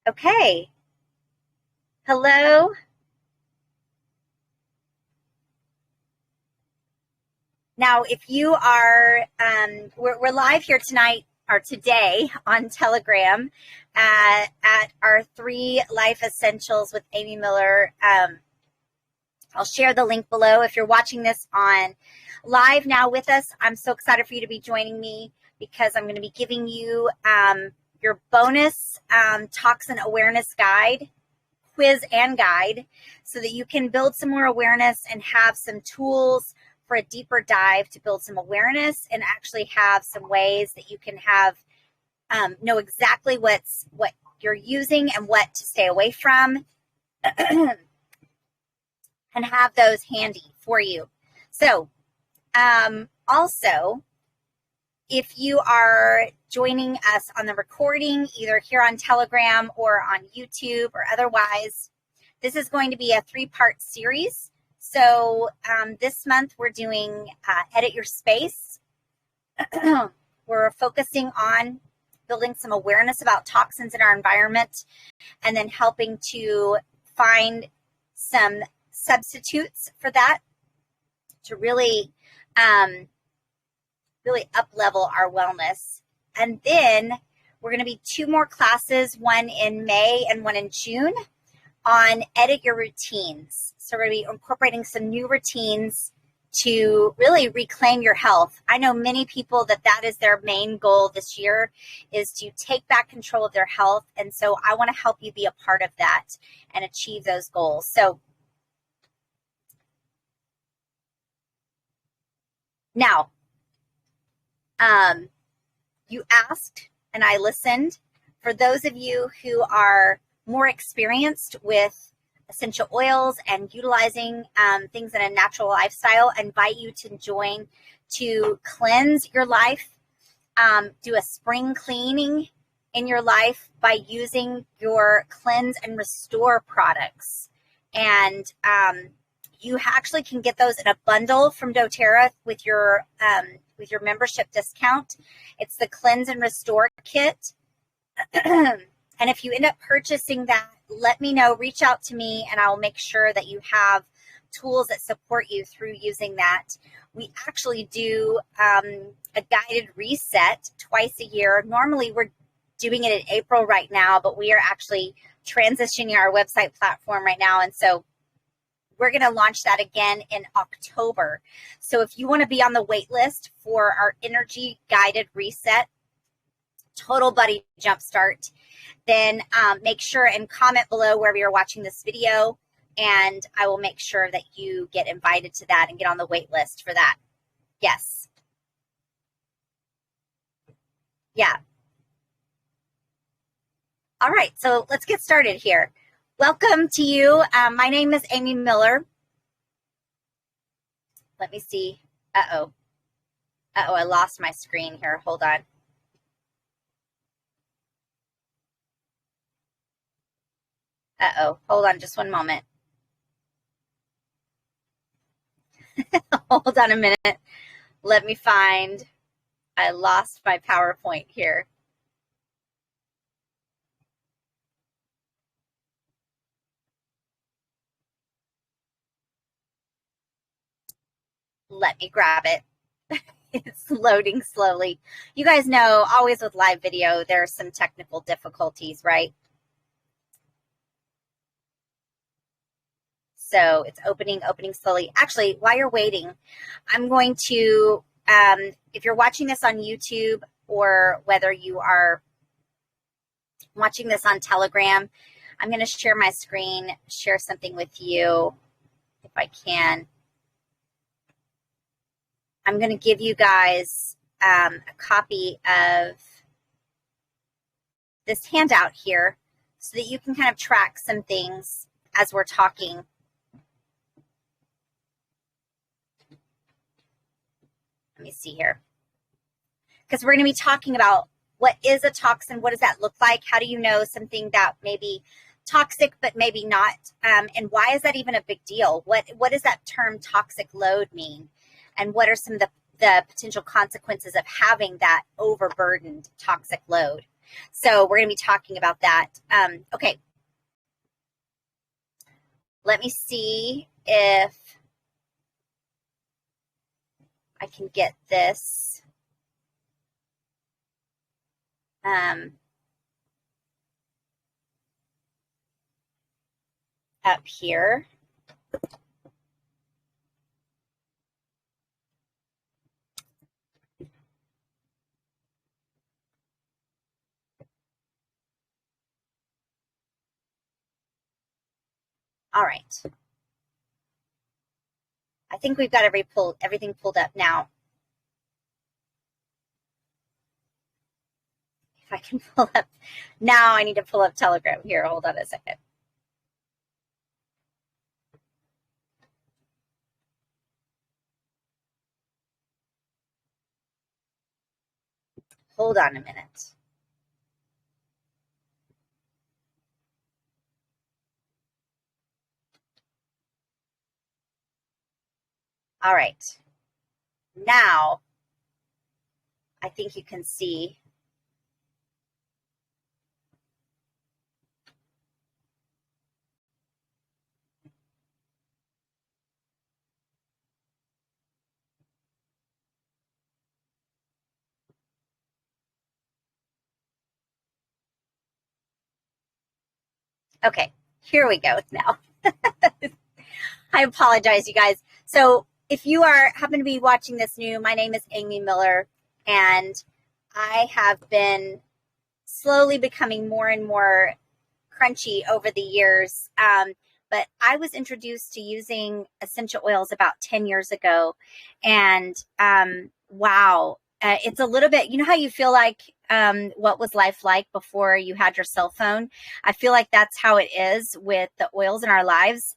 Okay. Hello. Now, if you are, we're live here tonight or today on Telegram at our 3 Life Essentials with Amy Miller. I'll share the link below. If you're watching this on live now with us, I'm so excited for you to be joining me because I'm going to be giving you your bonus toxin awareness guide, quiz and guide, so that you can build some more awareness and have some tools for a deeper dive to build some awareness and actually have some ways that you can have know exactly what you're using and what to stay away from and have those handy for you. So also, if you are joining us on the recording, either here on Telegram or on YouTube or otherwise, this is going to be a 3-part series. So this month we're doing Edit Your Space. We're focusing on building some awareness about toxins in our environment and then helping to find some substitutes for that to really up-level our wellness. And then we're going to be 2 more classes, one in May and one in June, on Edit Your Routines. So we're going to be incorporating some new routines to really reclaim your health. I know many people that is their main goal this year, is to take back control of their health. And so I want to help you be a part of that and achieve those goals. So now, you asked and I listened. For those of you who are more experienced with essential oils and utilizing things in a natural lifestyle, I invite you to join to cleanse your life, do a spring cleaning in your life by using your cleanse and restore products. And you actually can get those in a bundle from dōTERRA with your membership discount. It's the Cleanse and Restore Kit. And if you end up purchasing that, let me know, reach out to me, and I will make sure that you have tools that support you through using that. We actually do a guided reset twice a year. Normally we're doing it in April right now, but we are actually transitioning our website platform right now. And so we're going to launch that again in October. So if you want to be on the wait list for our energy guided reset, Total Body Jumpstart, then make sure and comment below wherever you're watching this video, and I will make sure that you get invited to that and get on the wait list for that. Yes. Yeah. All right, so let's get started here. Welcome to you. My name is Amy Miller. Let me see. Uh-oh, I lost my screen here. Hold on. Uh-oh, hold on just one moment. Hold on a minute. Let me find, I lost my PowerPoint here. Let me grab it. It's loading slowly. You guys know, always with live video, there are some technical difficulties, right? So it's opening slowly. Actually, while you're waiting, I'm going to, if you're watching this on YouTube or whether you are watching this on Telegram, I'm going to share my screen, share something with you if I can. I'm going to give you guys a copy of this handout here so that you can kind of track some things as we're talking. Let me see here. Because we're going to be talking about what is a toxin, what does that look like, how do you know something that may be toxic but maybe not, and why is that even a big deal? What does that term toxic load mean? And what are some of the potential consequences of having that overburdened toxic load? So we're going to be talking about that. Okay. Let me see if I can get this up here. All right. I think we've got everything pulled up now. If I can pull up now, I need to pull up Telegram here. Hold on a second. Hold on a minute. All right. Now, I think you can see. Okay, here we go now. I apologize, you guys. So if you happen to be watching this new, my name is Amy Miller, and I have been slowly becoming more and more crunchy over the years. But I was introduced to using essential oils about 10 years ago. And wow, it's a little bit, you know how you feel like what was life like before you had your cell phone? I feel like that's how it is with the oils in our lives.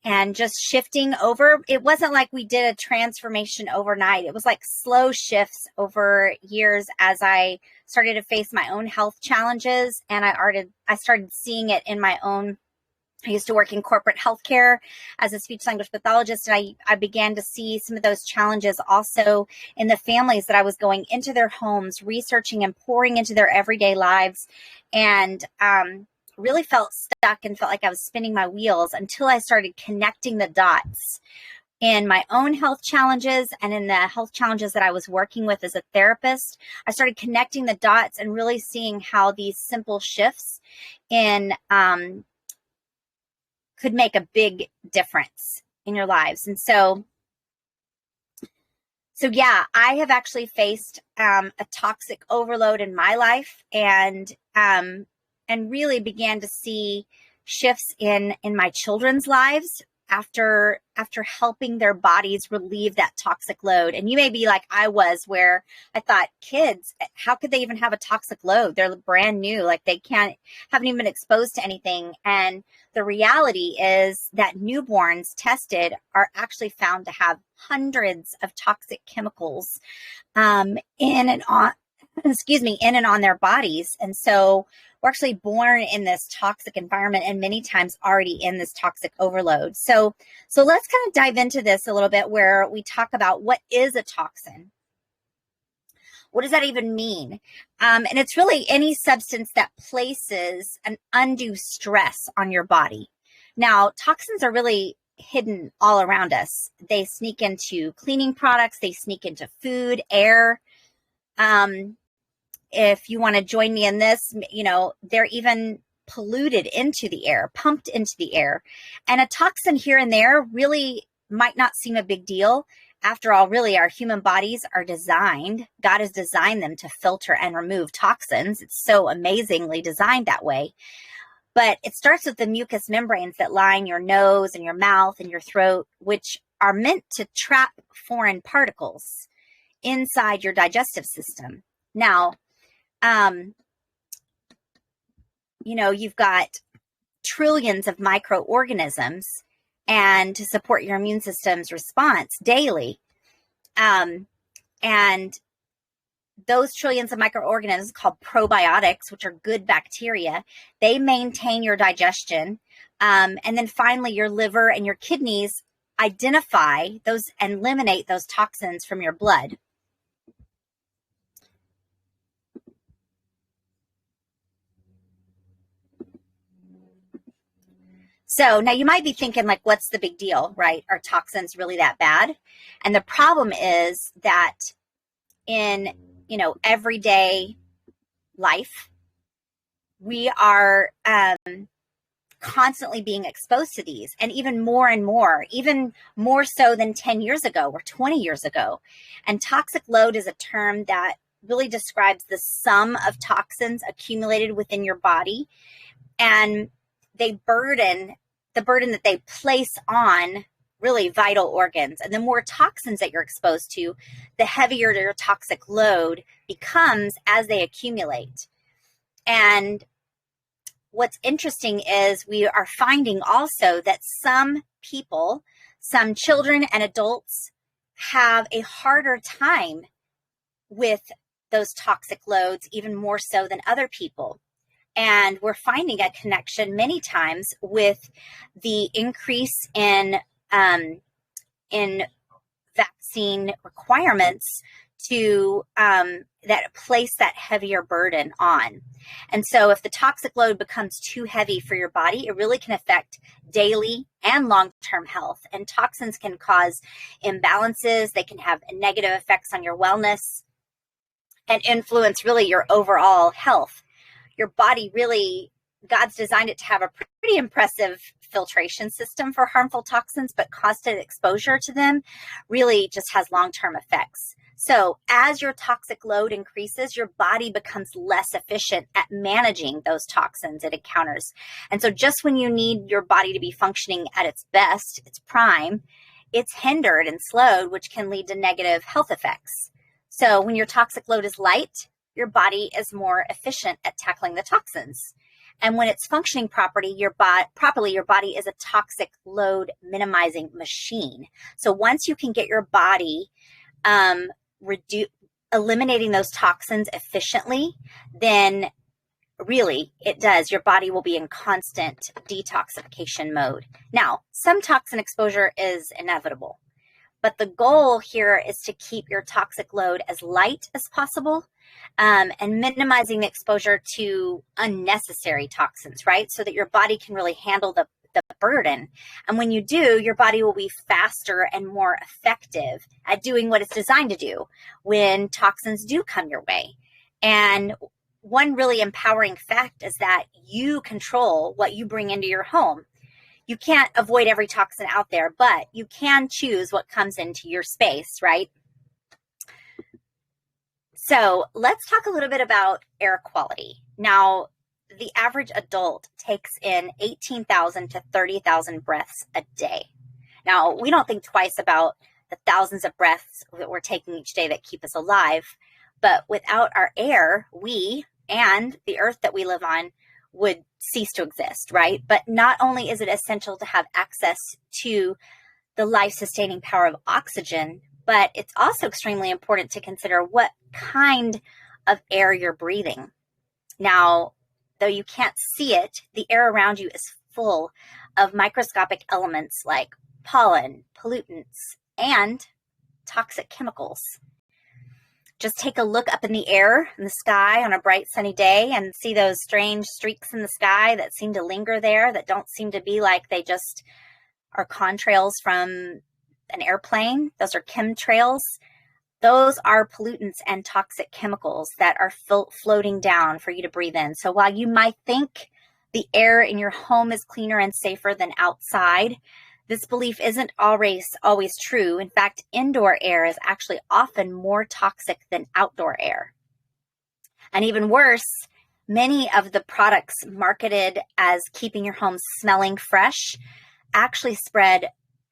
And just shifting over, it wasn't like we did a transformation overnight. It was like slow shifts over years as I started to face my own health challenges. And I started seeing it in my own. I used to work in corporate healthcare as a speech language pathologist, and I began to see some of those challenges also in the families that I was going into their homes, researching and pouring into their everyday lives, and really felt stuck and felt like I was spinning my wheels until I started connecting the dots in my own health challenges and in the health challenges that I was working with as a therapist. I started connecting the dots and really seeing how these simple shifts in could make a big difference in your lives. And so yeah, I have actually faced a toxic overload in my life, and really began to see shifts in my children's lives after helping their bodies relieve that toxic load. And you may be like I was, where I thought, kids, how could they even have a toxic load? They're brand new, like they haven't even been exposed to anything. And the reality is that newborns tested are actually found to have hundreds of toxic chemicals in and on their bodies. And so we're actually born in this toxic environment and many times already in this toxic overload. So let's kind of dive into this a little bit, where we talk about what is a toxin. What does that even mean? And it's really any substance that places an undue stress on your body. Now, toxins are really hidden all around us. They sneak into cleaning products. They sneak into food, air. If you want to join me in this, they're even polluted into the air, pumped into the air. And a toxin here and there really might not seem a big deal. After all, really, our human bodies are designed, God has designed them to filter and remove toxins. It's so amazingly designed that way. But it starts with the mucous membranes that line your nose and your mouth and your throat, which are meant to trap foreign particles inside your digestive system. Now, you've got trillions of microorganisms, and to support your immune system's response daily. And those trillions of microorganisms, called probiotics, which are good bacteria, they maintain your digestion. And then finally, your liver and your kidneys identify those and eliminate those toxins from your blood. So now you might be thinking, like, what's the big deal, right? Are toxins really that bad? And the problem is that in, everyday life, we are constantly being exposed to these, and even more so than 10 years ago or 20 years ago. And toxic load is a term that really describes the sum of toxins accumulated within your body, and the burden that they place on really vital organs. And the more toxins that you're exposed to, the heavier your toxic load becomes as they accumulate. And what's interesting is we are finding also that some people, some children and adults, have a harder time with those toxic loads, even more so than other people. And we're finding a connection many times with the increase in vaccine requirements to that place that heavier burden on. And so if the toxic load becomes too heavy for your body, it really can affect daily and long-term health. And toxins can cause imbalances. They can have negative effects on your wellness and influence really your overall health. Your body really, God's designed it to have a pretty impressive filtration system for harmful toxins, but constant exposure to them really just has long-term effects. So as your toxic load increases, your body becomes less efficient at managing those toxins it encounters. And so just when you need your body to be functioning at its best, its prime, it's hindered and slowed, which can lead to negative health effects. So when your toxic load is light, your body is more efficient at tackling the toxins. And when it's functioning properly, your body is a toxic load minimizing machine. So once you can get your body eliminating those toxins efficiently, then really it does. Your body will be in constant detoxification mode. Now, some toxin exposure is inevitable, but the goal here is to keep your toxic load as light as possible, and minimizing the exposure to unnecessary toxins, right? So that your body can really handle the burden. And when you do, your body will be faster and more effective at doing what it's designed to do when toxins do come your way. And one really empowering fact is that you control what you bring into your home. You can't avoid every toxin out there, but you can choose what comes into your space, right? So let's talk a little bit about air quality. Now, the average adult takes in 18,000 to 30,000 breaths a day. Now, we don't think twice about the thousands of breaths that we're taking each day that keep us alive, but without our air, we and the earth that we live on would cease to exist, right? But not only is it essential to have access to the life-sustaining power of oxygen, but it's also extremely important to consider what kind of air you're breathing. Now, though you can't see it, the air around you is full of microscopic elements like pollen, pollutants, and toxic chemicals. Just take a look up in the air, in the sky on a bright sunny day, and see those strange streaks in the sky that seem to linger there, that don't seem to be like they just are contrails from an airplane. Those are chemtrails. Those are pollutants and toxic chemicals that are floating down for you to breathe in. So while you might think the air in your home is cleaner and safer than outside, this belief isn't always true. In fact, indoor air is actually often more toxic than outdoor air. And even worse, many of the products marketed as keeping your home smelling fresh actually spread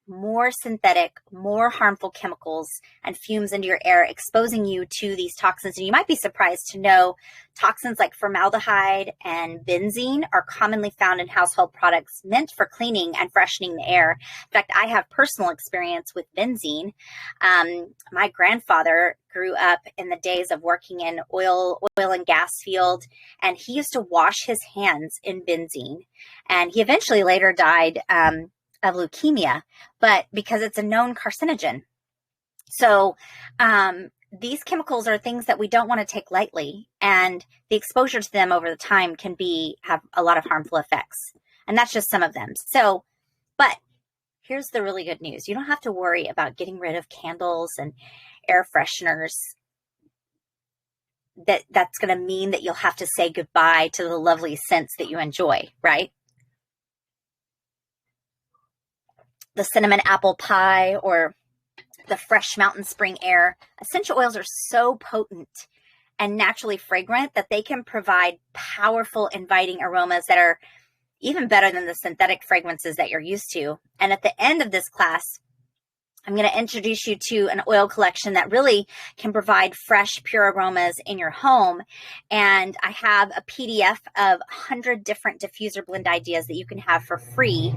more synthetic, more harmful chemicals and fumes into your air, exposing you to these toxins. And you might be surprised to know toxins like formaldehyde and benzene are commonly found in household products meant for cleaning and freshening the air. In fact, I have personal experience with benzene. My grandfather grew up in the days of working in oil and gas field, and he used to wash his hands in benzene. And he eventually later died of leukemia, but because it's a known carcinogen. So these chemicals are things that we don't want to take lightly, and the exposure to them over the time can have a lot of harmful effects. And that's just some of them. So, but here's the really good news. You don't have to worry about getting rid of candles and air fresheners. That's going to mean that you'll have to say goodbye to the lovely scents that you enjoy, right? The cinnamon apple pie or the fresh mountain spring air. Essential oils are so potent and naturally fragrant that they can provide powerful, inviting aromas that are even better than the synthetic fragrances that you're used to. And at the end of this class, I'm going to introduce you to an oil collection that really can provide fresh, pure aromas in your home. And I have a PDF of 100 different diffuser blend ideas that you can have for free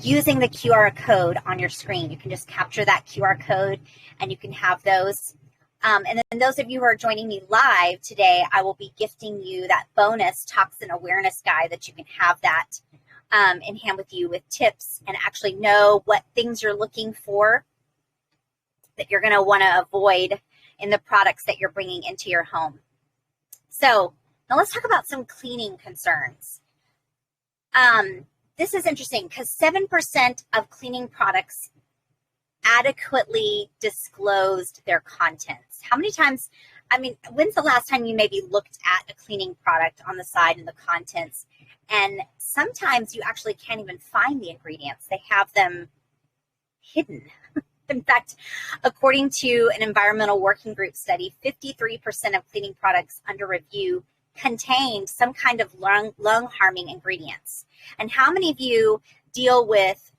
using the QR code on your screen. You can just capture that QR code and you can have those. And then those of you who are joining me live today, I will be gifting you that bonus toxin awareness guide that you can have that in hand with you with tips and actually know what things you're looking for that you're going to want to avoid in the products that you're bringing into your home. So now let's talk about some cleaning concerns. This is interesting because 7% of cleaning products adequately disclosed their contents. How many times, when's the last time you maybe looked at a cleaning product on the side and the contents? And sometimes you actually can't even find the ingredients. They have them hidden. In fact, according to an environmental working group study, 53% of cleaning products under review contained some kind of lung-harming ingredients. And how many of you deal with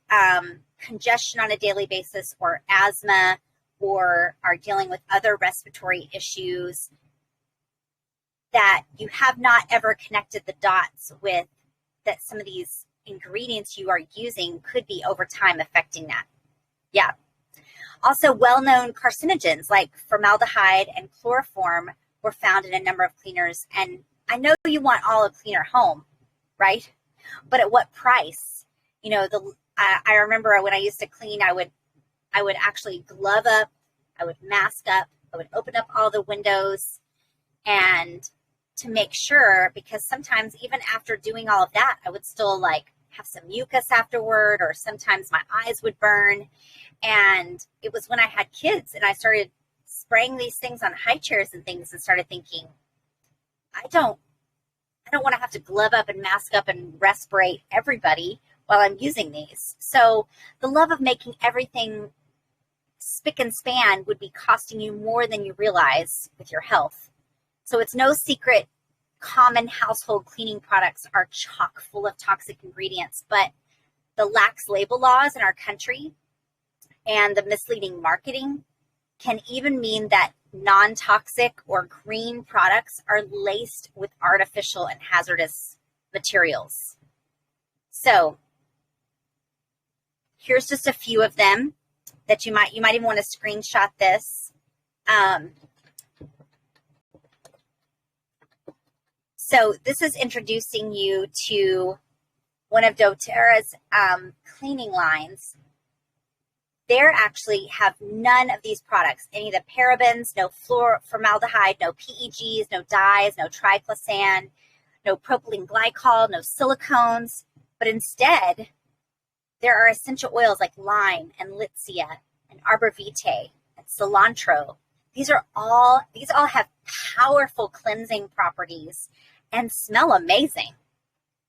congestion on a daily basis or asthma or are dealing with other respiratory issues that you have not ever connected the dots with that some of these ingredients you are using could be over time affecting that? Yeah. Also, well-known carcinogens like formaldehyde and chloroform were found in a number of cleaners. And I know you want all a cleaner home, right? But at what price? You know, I remember when I used to clean, I would actually glove up, I would mask up, I would open up all the windows and to make sure, because sometimes even after doing all of that, I would still like have some mucus afterward, or sometimes my eyes would burn. And it was when I had kids and I started spraying these things on high chairs and things and started thinking, I don't want to have to glove up and mask up and respirate everybody while I'm using these. So the love of making everything spick and span would be costing you more than you realize with your health. So it's no secret common household cleaning products are chock full of toxic ingredients, but the lax label laws in our country and the misleading marketing can even mean that non-toxic or green products are laced with artificial and hazardous materials. So here's just a few of them that you might even want to screenshot this. So this is introducing you to one of dōTERRA's cleaning lines. They actually have none of these products, any of the parabens, no formaldehyde, no PEGs, no dyes, no triclosan, no propylene glycol, no silicones, but instead there are essential oils like lime and litsea and arbor vitae and cilantro. These all have powerful cleansing properties and smell amazing.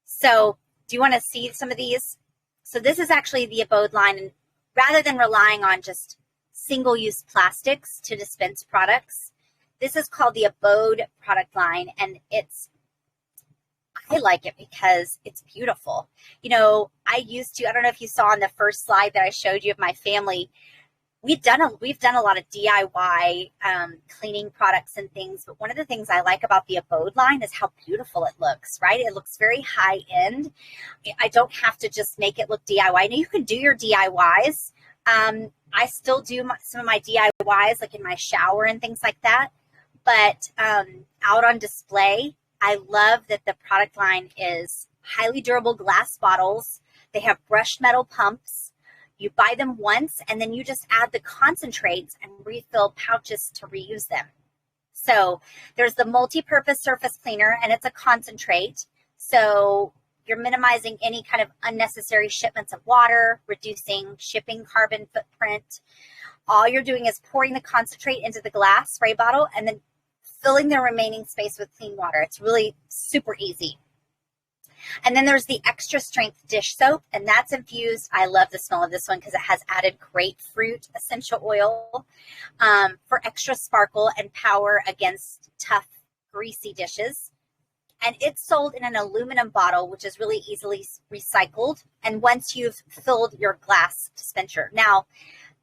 So do you want to see some of these? So this is actually the Abode line, and rather than relying on just single-use plastics to dispense products, this is called the Abode product line, and I like it because it's beautiful. You know, I don't know if you saw on the first slide that I showed you of my family, we've done a lot of DIY cleaning products and things, but one of the things I like about the Abode line is how beautiful it looks, right? It looks very high end. I don't have to just make it look DIY. Now you can do your DIYs. I still do some of my DIYs like in my shower and things like that, but out on display, I love that the product line is highly durable glass bottles. They have brushed metal pumps. You buy them once and then you just add the concentrates and refill pouches to reuse them. So there's the multi-purpose surface cleaner and it's a concentrate. So You're minimizing any kind of unnecessary shipments of water, reducing shipping carbon footprint. All you're doing is pouring the concentrate into the glass spray bottle and then filling the remaining space with clean water. It's really super easy. And then there's the extra strength dish soap, and that's infused. I love the smell of this one because it has added grapefruit essential oil for extra sparkle and power against tough, greasy dishes. And it's sold in an aluminum bottle, which is really easily recycled. And once you've filled your glass dispenser. Now,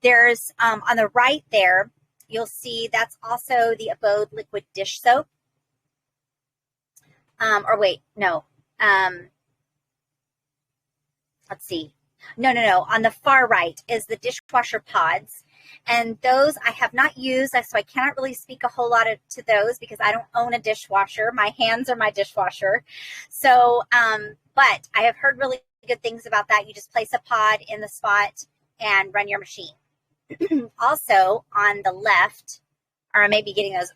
there's on the right there, you'll see that's also the Abode liquid dish soap. Let's see. No. On the far right is the dishwasher pods. And those I have not used, so I cannot really speak a whole lot to those because I don't own a dishwasher. My hands are my dishwasher. So, but I have heard really good things about that. You just place a pod in the spot and run your machine. Also on the left, or I may be getting those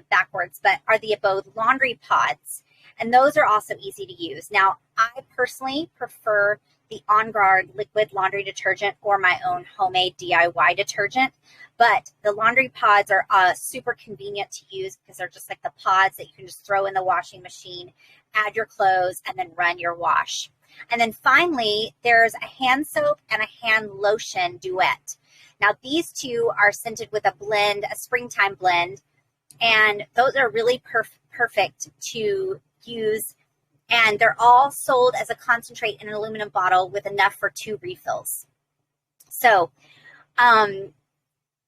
backwards, but are the Abode laundry pods. And those are also easy to use. Now, I personally prefer the On Guard liquid laundry detergent or my own homemade DIY detergent. But the laundry pods are super convenient to use because they're just like the pods that you can just throw in the washing machine, add your clothes, and then run your wash. And then finally, there's a hand soap and a hand lotion duet. Now, these two are scented with a blend, a springtime blend, and those are really perfect to use. And they're all sold as a concentrate in an aluminum bottle with enough for 2 refills. So,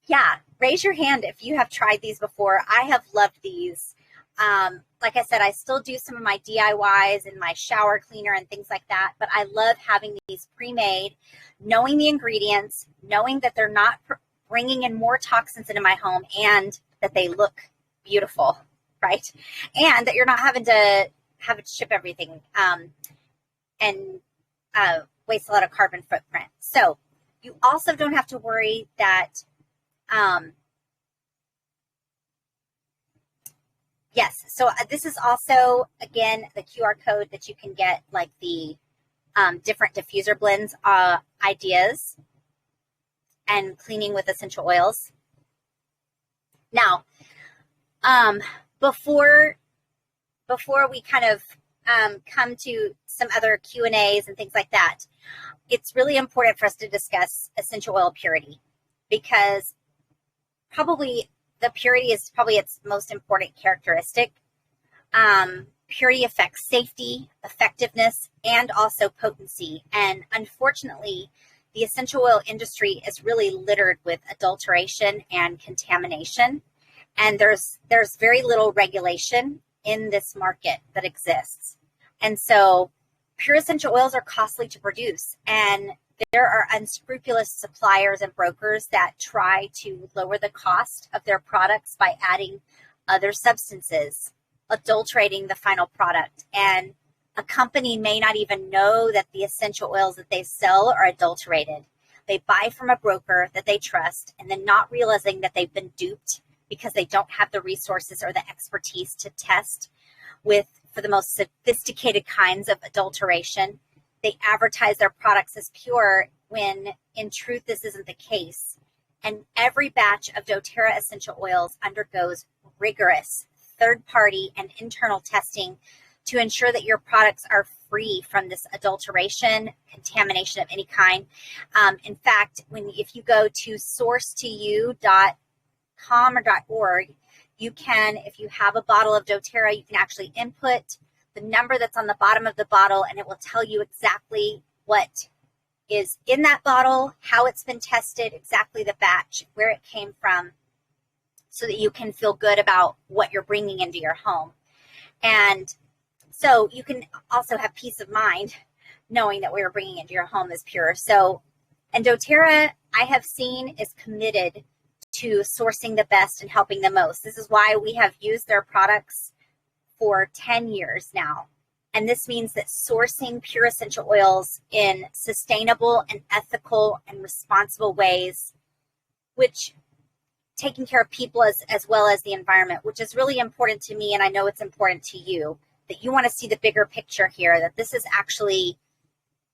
yeah, raise your hand if you have tried these before. I have loved these. Like I said, I still do some of my DIYs and my shower cleaner and things like that, but I love having these pre-made, knowing the ingredients, knowing that they're not bringing in more toxins into my home and that they look beautiful, right? And that you're not having to ship everything and waste a lot of carbon footprint. So you also don't have to worry that, yes, so this is also, again, the QR code that you can get like the different diffuser blends ideas and cleaning with essential oils. Now, before we kind of come to some other Q&As and things like that, it's really important for us to discuss essential oil purity because probably the purity is probably its most important characteristic. Purity affects safety, effectiveness, and also potency. And unfortunately, the essential oil industry is really littered with adulteration and contamination. And there's very little regulation in this market that exists. And so pure essential oils are costly to produce, and there are unscrupulous suppliers and brokers that try to lower the cost of their products by adding other substances, adulterating the final product. And a company may not even know that the essential oils that they sell are adulterated. They buy from a broker that they trust and then not realizing that they've been duped because they don't have the resources or the expertise to test for the most sophisticated kinds of adulteration. They advertise their products as pure when in truth this isn't the case. And every batch of doTERRA essential oils undergoes rigorous third-party and internal testing to ensure that your products are free from this adulteration, contamination of any kind. In fact, if you go to sourcetoyou.com or .org, you can, if you have a bottle of doTERRA, you can actually input the number that's on the bottom of the bottle, and it will tell you exactly what is in that bottle, how it's been tested, exactly the batch, where it came from, so that you can feel good about what you're bringing into your home. And so you can also have peace of mind knowing that what you're bringing into your home is pure. So, and doTERRA, I have seen, is committed to sourcing the best and helping the most. This is why we have used their products for 10 years now. And this means that sourcing pure essential oils in sustainable and ethical and responsible ways, which taking care of people as well as the environment, which is really important to me, and I know it's important to you. that you want to see the bigger picture here, that this is actually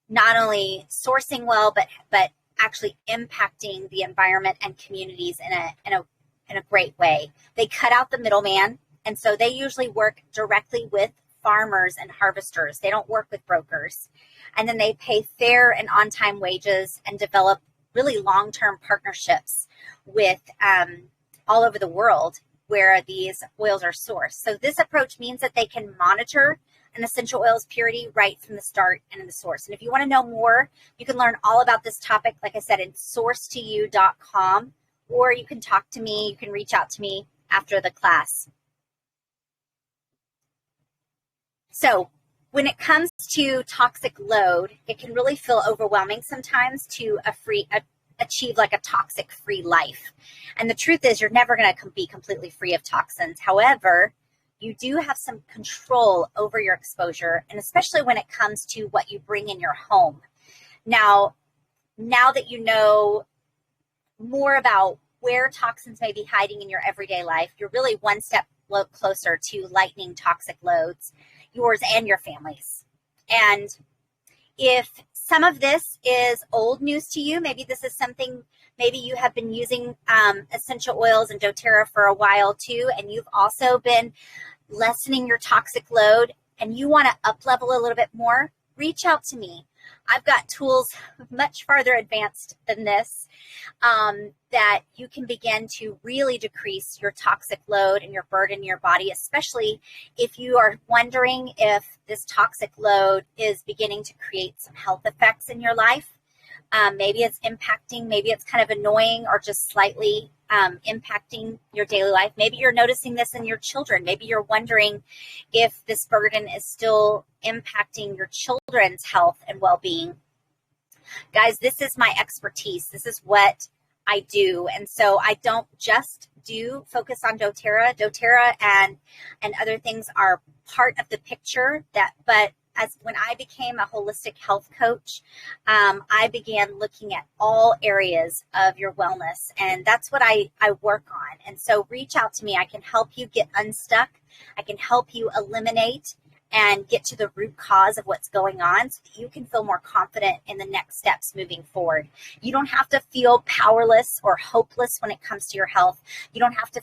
not only sourcing well, but actually impacting the environment and communities in a great way. They cut out the middleman, and so they usually work directly with farmers and harvesters. They don't work with brokers. And then they pay fair and on-time wages and develop really long-term partnerships with all over the world where these oils are sourced. So this approach means that they can monitor an essential oil's purity right from the start and in the source. And if you want to know more, you can learn all about this topic, like I said, in sourcetoyou.com, or you can talk to me, you can reach out to me after the class. So when it comes to toxic load, it can really feel overwhelming sometimes to achieve like a toxic-free life. And the truth is, you're never going to be completely free of toxins. However, you do have some control over your exposure, and especially when it comes to what you bring in your home. Now that you know more about where toxins may be hiding in your everyday life, you're really one step closer to lightening toxic loads, yours and your family's. And if some of this is old news to you, maybe this is something, maybe you have been using essential oils and doTERRA for a while too, and you've also been lessening your toxic load and you want to up level a little bit more, reach out to me. I've got tools much farther advanced than this that you can begin to really decrease your toxic load and your burden in your body, especially if you are wondering if this toxic load is beginning to create some health effects in your life. Maybe it's impacting, maybe it's kind of annoying or just slightly impacting your daily life. Maybe you're noticing this in your children. Maybe you're wondering if this burden is still impacting your children's health and well-being. Guys, this is my expertise. This is what I do. And so I don't just focus on doTERRA. doTERRA and other things are part of the picture, but when I became a holistic health coach, I began looking at all areas of your wellness, and that's what I work on. And so reach out to me. I can help you get unstuck. I can help you eliminate and get to the root cause of what's going on so that you can feel more confident in the next steps moving forward. You don't have to feel powerless or hopeless when it comes to your health. You don't have to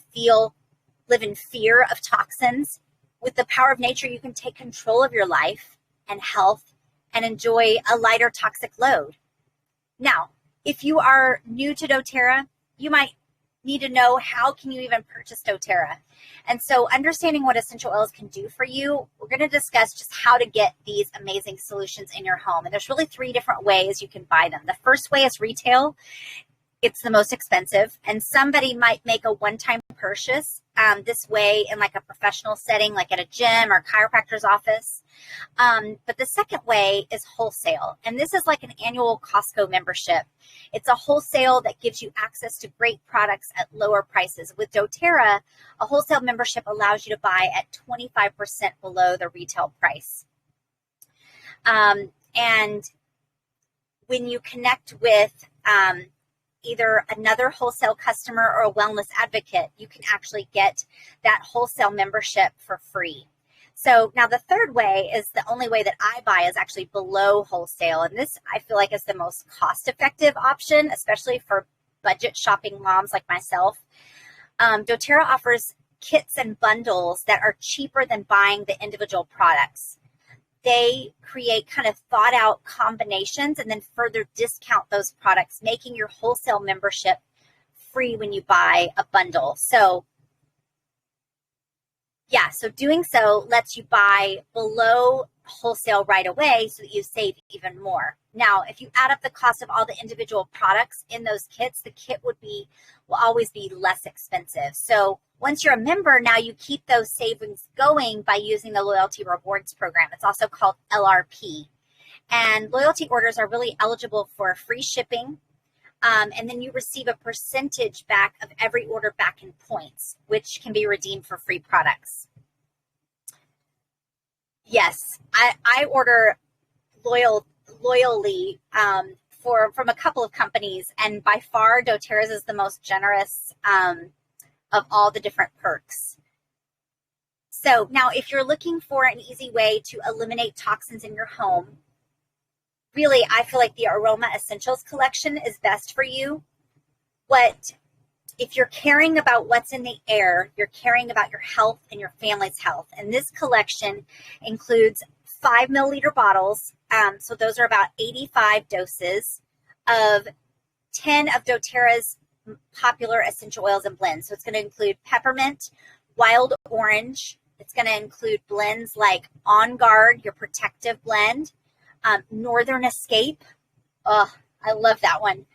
live in fear of toxins. With the power of nature, you can take control of your life and health and enjoy a lighter toxic load. Now, if you are new to doTERRA, you might need to know, how can you even purchase doTERRA? And so understanding what essential oils can do for you, we're going to discuss just how to get these amazing solutions in your home. And there's really 3 different ways you can buy them. The first way is retail. It's the most expensive, and somebody might make a one-time purchase this way in like a professional setting, like at a gym or chiropractor's office. But the second way is wholesale, and this is like an annual Costco membership. It's a wholesale that gives you access to great products at lower prices. With doTERRA, a wholesale membership allows you to buy at 25% below the retail price. And when you connect with either another wholesale customer or a wellness advocate, you can actually get that wholesale membership for free. So now the third way is the only way that I buy, is actually below wholesale. And this, I feel like, is the most cost-effective option, especially for budget shopping moms like myself. doTERRA offers kits and bundles that are cheaper than buying the individual products. They create kind of thought out combinations and then further discount those products, making your wholesale membership free when you buy a bundle. So doing so lets you buy below wholesale right away so that you save even more. Now, if you add up the cost of all the individual products in those kits, the kit will always be less expensive. So once you're a member, now you keep those savings going by using the loyalty rewards program. It's also called LRP. And loyalty orders are really eligible for free shipping. And then you receive a percentage back of every order back in points, which can be redeemed for free products. Yes, I order loyally from a couple of companies, and by far doTERRA's is the most generous of all the different perks. So now if you're looking for an easy way to eliminate toxins in your home, really, I feel like the Aroma Essentials collection is best for you. If you're caring about what's in the air, you're caring about your health and your family's health. And this collection includes 5 milliliter bottles. So those are about 85 doses of 10 of doTERRA's popular essential oils and blends. So it's going to include peppermint, wild orange. It's going to include blends like On Guard, your protective blend, Northern Escape. Oh, I love that one.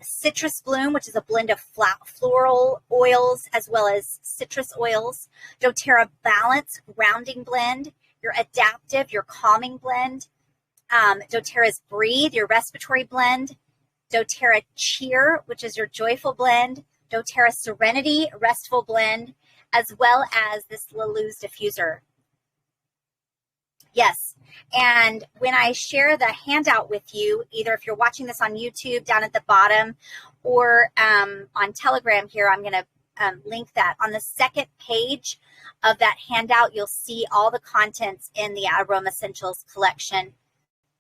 Citrus Bloom, which is a blend of floral oils as well as citrus oils. doTERRA Balance, rounding blend. Your Adaptive, your calming blend. doTERRA's Breathe, your respiratory blend. doTERRA Cheer, which is your joyful blend. doTERRA Serenity, restful blend, as well as this La Luz diffuser. Yes, and when I share the handout with you, either if you're watching this on YouTube down at the bottom or on Telegram here, I'm going to link that. On the second page of that handout, you'll see all the contents in the Aroma Essentials collection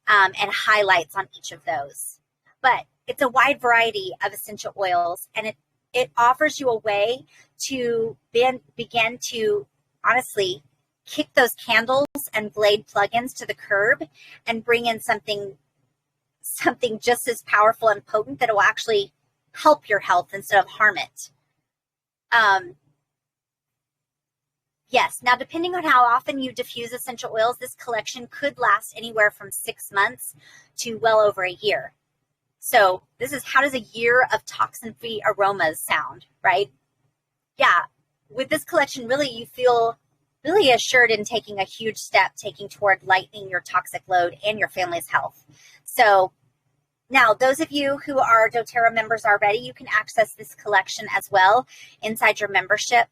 and highlights on each of those. But it's a wide variety of essential oils, and it offers you a way to begin to honestly kick those candles and Glade plugins to the curb and bring in something just as powerful and potent that will actually help your health instead of harm it. Yes, now depending on how often you diffuse essential oils, this collection could last anywhere from 6 months to well over a year. So this is, how does a year of toxin-free aromas sound, right? Yeah, with this collection, really you feel really assured in taking a huge step, taking toward lightening your toxic load and your family's health. So now, those of you who are doTERRA members already, you can access this collection as well inside your membership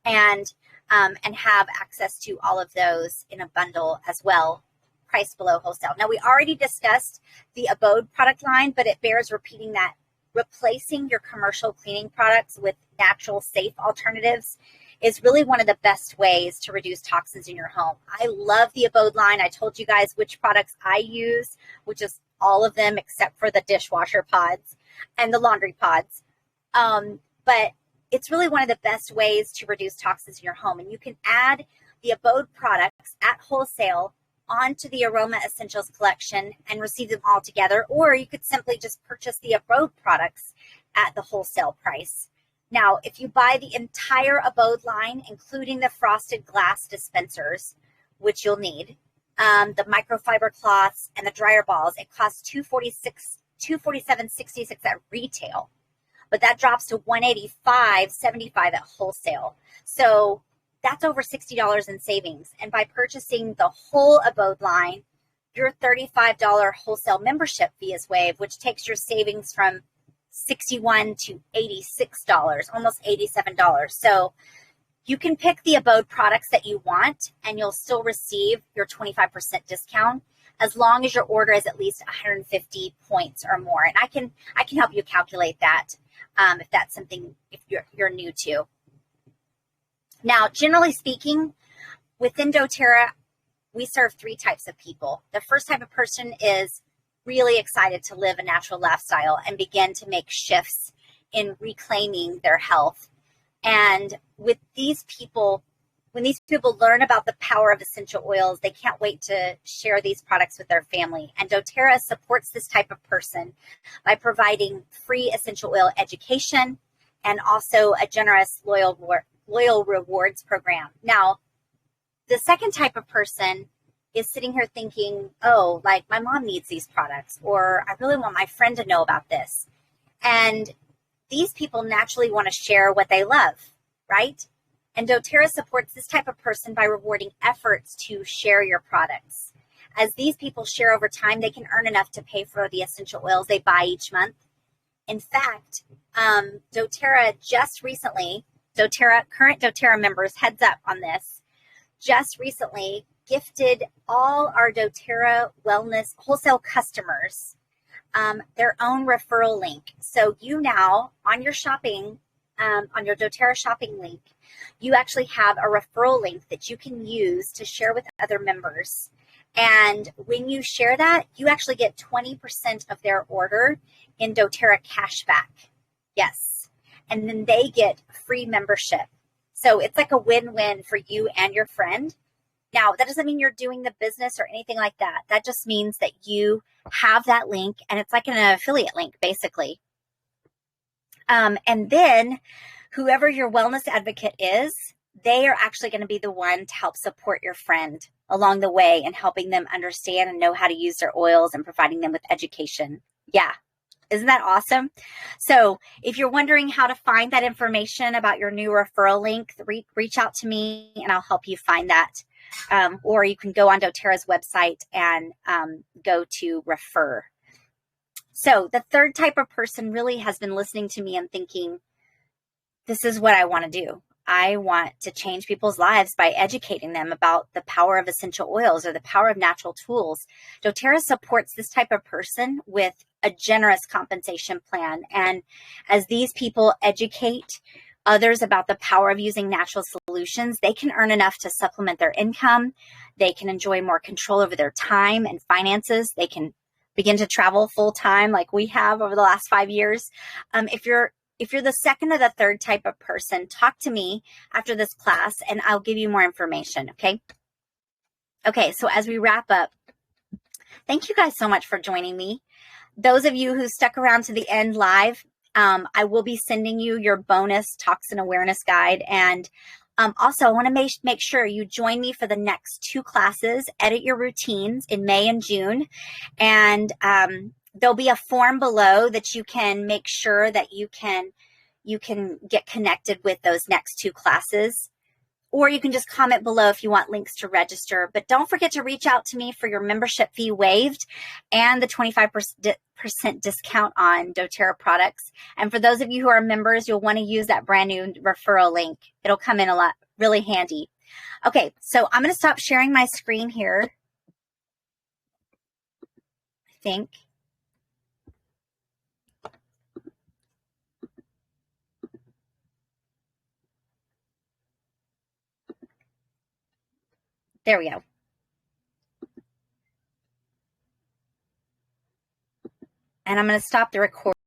and have access to all of those in a bundle as well, priced below wholesale. Now, we already discussed the Abode product line, but it bears repeating that replacing your commercial cleaning products with natural, safe alternatives is really one of the best ways to reduce toxins in your home. I love the Abode line. I told you guys which products I use, which is all of them except for the dishwasher pods and the laundry pods. But it's really one of the best ways to reduce toxins in your home. And you can add the Abode products at wholesale onto the Aroma Essentials collection and receive them all together, or you could simply just purchase the Abode products at the wholesale price. Now, if you buy the entire Abode line, including the frosted glass dispensers, which you'll need, the microfiber cloths and the dryer balls, it costs $247.66 at retail, but that drops to $185.75 at wholesale. So that's over $60 in savings. And by purchasing the whole Abode line, your $35 wholesale membership fee is waived, which takes your savings from $61 to $86, almost $87. So you can pick the Abode products that you want, and you'll still receive your 25% discount as long as your order is at least 150 points or more. And I can help you calculate that if that's something if you're new to. Now, generally speaking, within doTERRA, we serve 3 types of people. The first type of person is really excited to live a natural lifestyle and begin to make shifts in reclaiming their health. And with these people, when these people learn about the power of essential oils, they can't wait to share these products with their family. And doTERRA supports this type of person by providing free essential oil education and also a generous loyal rewards program. Now, the second type of person is sitting here thinking, oh, like my mom needs these products, or I really want my friend to know about this. And these people naturally want to share what they love, right? And doTERRA supports this type of person by rewarding efforts to share your products. As these people share over time, they can earn enough to pay for the essential oils they buy each month. In fact, doTERRA just recently, current doTERRA members, heads up on this, just recently gifted all our doTERRA Wellness wholesale customers their own referral link. So you now, on your shopping, on your doTERRA shopping link, you actually have a referral link that you can use to share with other members. And when you share that, you actually get 20% of their order in doTERRA cashback. Yes. And then they get free membership. So it's like a win-win for you and your friend. Now, that doesn't mean you're doing the business or anything like that. That just means that you have that link, and it's like an affiliate link, basically. And then whoever your wellness advocate is, they are actually going to be the one to help support your friend along the way and helping them understand and know how to use their oils and providing them with education. Yeah. Isn't that awesome? So if you're wondering how to find that information about your new referral link, reach out to me and I'll help you find that. Or you can go on doTERRA's website and go to refer. So the third type of person really has been listening to me and thinking, this is what I want to do. I want to change people's lives by educating them about the power of essential oils or the power of natural tools. doTERRA supports this type of person with a generous compensation plan. And as these people educate others about the power of using natural solutions, they can earn enough to supplement their income. They can enjoy more control over their time and finances. They can begin to travel full time like we have over the last 5 years. If you're the second or the third type of person, talk to me after this class and I'll give you more information, okay? Okay, so as we wrap up, thank you guys so much for joining me. Those of you who stuck around to the end live, I will be sending you your bonus toxin awareness guide. And also, I want to make sure you join me for the next 2 classes, Edit Your Routines, in May and June. And there'll be a form below that you can make sure that you can get connected with those next 2 classes. Or you can just comment below if you want links to register. But don't forget to reach out to me for your membership fee waived and the 25% discount on doTERRA products. And for those of you who are members, you'll want to use that brand new referral link. It'll come in really handy. Okay, so I'm going to stop sharing my screen here, I think. There we go. And I'm going to stop the recording.